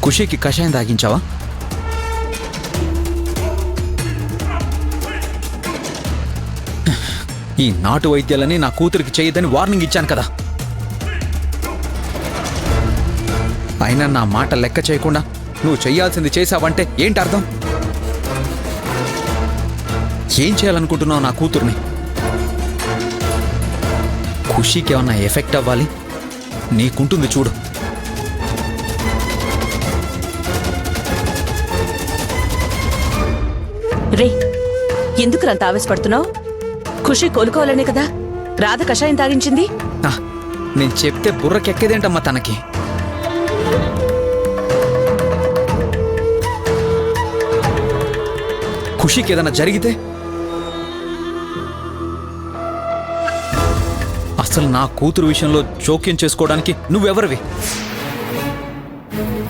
ఖుషీకి కషాయం తాగించావా? ఈ నాటు వైద్యాలని నా కూతురికి చేయదని వార్నింగ్ ఇచ్చాను కదా. అయినా నా మాట లెక్క చేయకుండా నువ్వు చెయ్యాల్సింది చేశావంటే ఏంటి అర్థం? ఏం చేయాలనుకుంటున్నావు నా కూతుర్ని? ఖుషీకి ఏమన్నా ఎఫెక్ట్ అవ్వాలి? నీకుంటుంది చూడు. రే, ఎందుకురంత ఆవేశపడుతున్నావు? ఖుషి కోలుకోవాలనే కదా రాధ కషాయం తాగించింది. నేను చెప్తే బుర్రకెక్కేదేంటమ్మా తనకి? ఖుషీకి ఏదైనా జరిగితే అసలు నా కూతురు విషయంలో జోక్యం చేసుకోవడానికి నువ్వెవరివి?